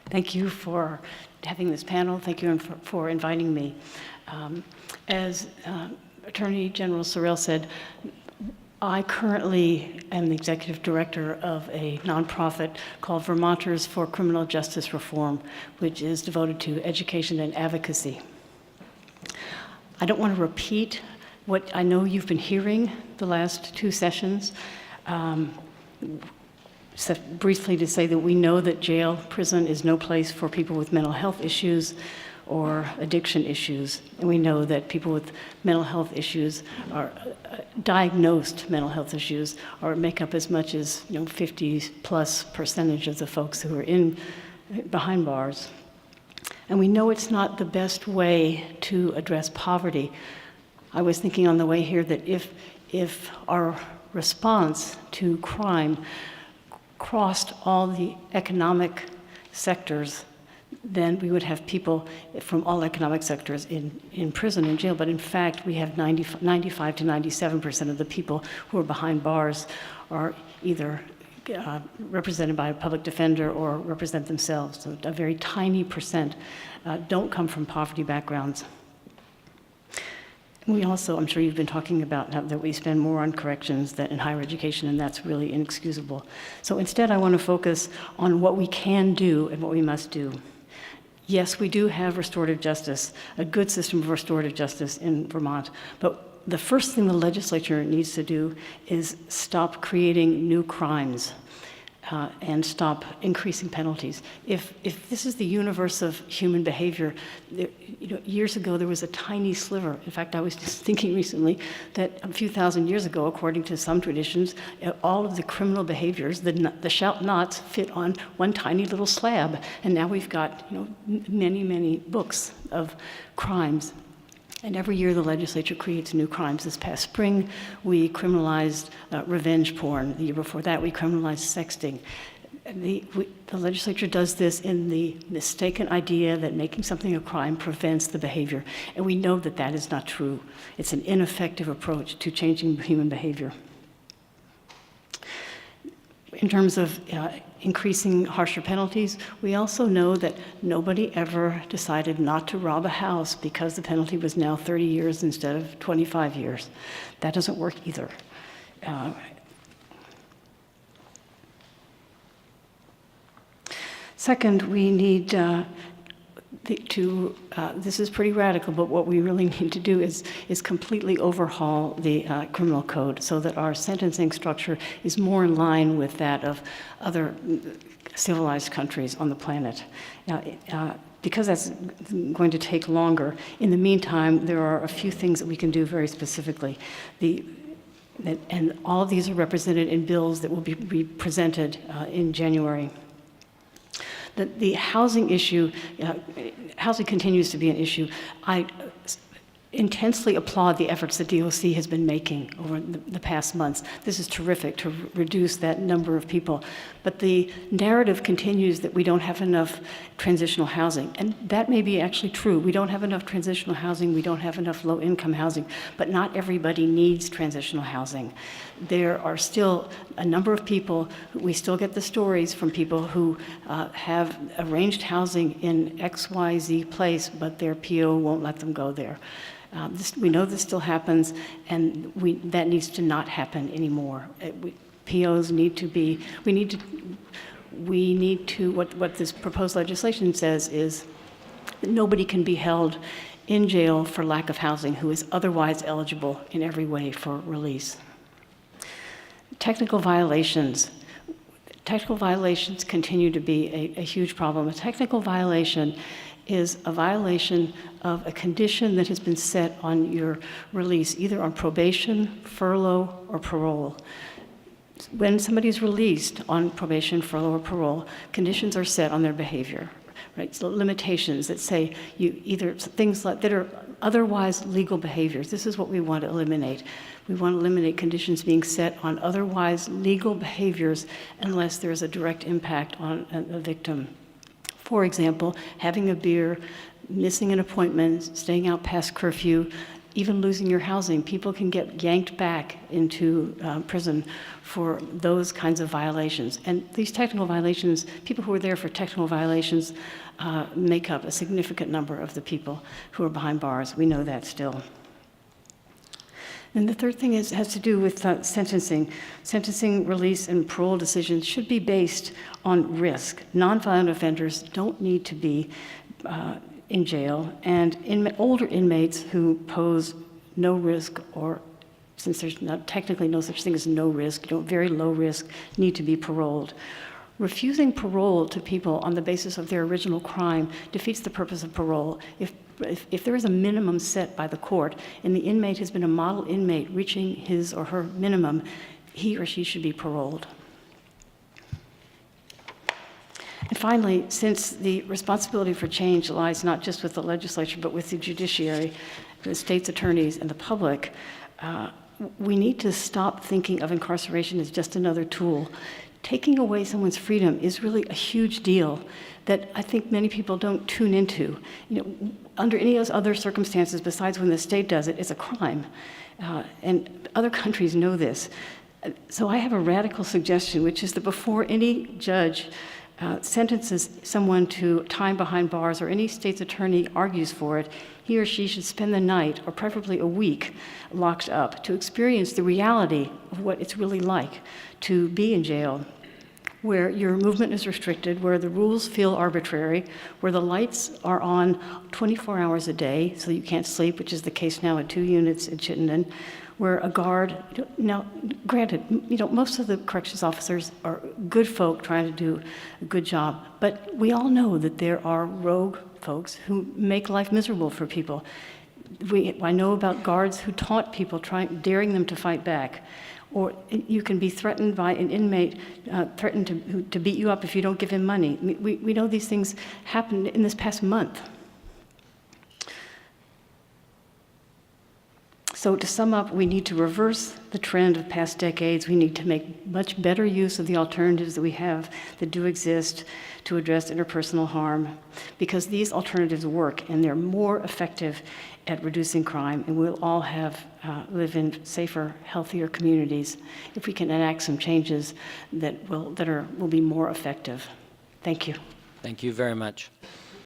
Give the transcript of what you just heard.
Thank you for having this panel. Thank you for inviting me. As Attorney General Sorrell said, I currently am the executive director of a nonprofit called Vermonters for Criminal Justice Reform, which is devoted to education and advocacy. I don't want to repeat what I know you've been hearing the last two sessions. Briefly to say that we know that jail, prison is no place for people with mental health issues or addiction issues. And we know that people with mental health issues are diagnosed mental health issues make up as much as 50+% of the folks who are behind bars. And we know it's not the best way to address poverty. I was thinking on the way here that if our response to crime crossed all the economic sectors, then we would have people from all economic sectors in prison and jail. But in fact, we have 95 to 97% of the people who are behind bars are either represented by a public defender or represent themselves. So a very tiny percent don't come from poverty backgrounds. We also, I'm sure you've been talking about that we spend more on corrections than in higher education, and that's really inexcusable. So instead, I want to focus on what we can do and what we must do. Yes, we do have restorative justice, a good system of restorative justice in Vermont, but the first thing the legislature needs to do is stop creating new crimes and stop increasing penalties. If this is the universe of human behavior, years ago there was a tiny sliver. In fact, I was just thinking recently that a few thousand years ago, according to some traditions, all of the criminal behaviors, the shout-nots fit on one tiny little slab. And now we've got many, many books of crimes. And every year the legislature creates new crimes. This past spring, we criminalized revenge porn. The year before that, we criminalized sexting. The legislature does this in the mistaken idea that making something a crime prevents the behavior. And we know that that is not true. It's an ineffective approach to changing human behavior. In terms of increasing harsher penalties, we also know that nobody ever decided not to rob a house because the penalty was now 30 years instead of 25 years. That doesn't work either. Second, we need this is pretty radical, but what we really need to do is completely overhaul the criminal code so that our sentencing structure is more in line with that of other civilized countries on the planet. Because that's going to take longer, in the meantime, there are a few things that we can do very specifically. And all of these are represented in bills that will be presented in January. The housing issue, housing continues to be an issue. I intensely applaud the efforts the DOC has been making over the past months. This is terrific to reduce that number of people. But the narrative continues that we don't have enough transitional housing. And that may be actually true. We don't have enough transitional housing. We don't have enough low-income housing. But not everybody needs transitional housing. There are still a number of people, we still get the stories from people who have arranged housing in XYZ place, but their PO won't let them go there. We know this still happens, and that needs to not happen anymore. POs need to be, what this proposed legislation says is that nobody can be held in jail for lack of housing who is otherwise eligible in every way for release. Technical violations. Technical violations continue to be a huge problem. A technical violation is a violation of a condition that has been set on your release, either on probation, furlough, or parole. When somebody's released on probation, furlough, or parole, conditions are set on their behavior, right? So limitations that say things like that are otherwise legal behaviors. This is what we want to eliminate. We want to eliminate conditions being set on otherwise legal behaviors unless there's a direct impact on a victim. For example, having a beer, missing an appointment, staying out past curfew, even losing your housing. People can get yanked back into prison for those kinds of violations. And these technical violations, people who are there for technical violations make up a significant number of the people who are behind bars. We know that still. And the third thing has to do with sentencing. Sentencing, release, and parole decisions should be based on risk. Nonviolent offenders don't need to be in jail, and older inmates who pose no risk, or since there's not technically no such thing as no risk, very low risk, need to be paroled. Refusing parole to people on the basis of their original crime defeats the purpose of parole. If there is a minimum set by the court and the inmate has been a model inmate reaching his or her minimum, he or she should be paroled. And finally, since the responsibility for change lies not just with the legislature, but with the judiciary, the state's attorneys, and the public, we need to stop thinking of incarceration as just another tool. Taking away someone's freedom is really a huge deal that I think many people don't tune into. Under any other circumstances besides when the state does it, it's a crime. And other countries know this. So I have a radical suggestion, which is that before any judge sentences someone to time behind bars, or any state's attorney argues for it, he or she should spend the night, or preferably a week, locked up to experience the reality of what it's really like to be in jail, where your movement is restricted, where the rules feel arbitrary, where the lights are on 24 hours a day, so you can't sleep, which is the case now at 2 units in Chittenden, where a guard, now granted, most of the corrections officers are good folk trying to do a good job, but we all know that there are rogue folks who make life miserable for people. I know about guards who taunt people, daring them to fight back. Or you can be threatened by an inmate, threatened to beat you up if you don't give him money. We know these things happened in this past month. So to sum up, we need to reverse the trend of past decades. We need to make much better use of the alternatives that we have that do exist to address interpersonal harm, because these alternatives work and they're more effective at reducing crime, and we'll all live in safer, healthier communities if we can enact some changes that will be more effective. Thank you. Thank you very much.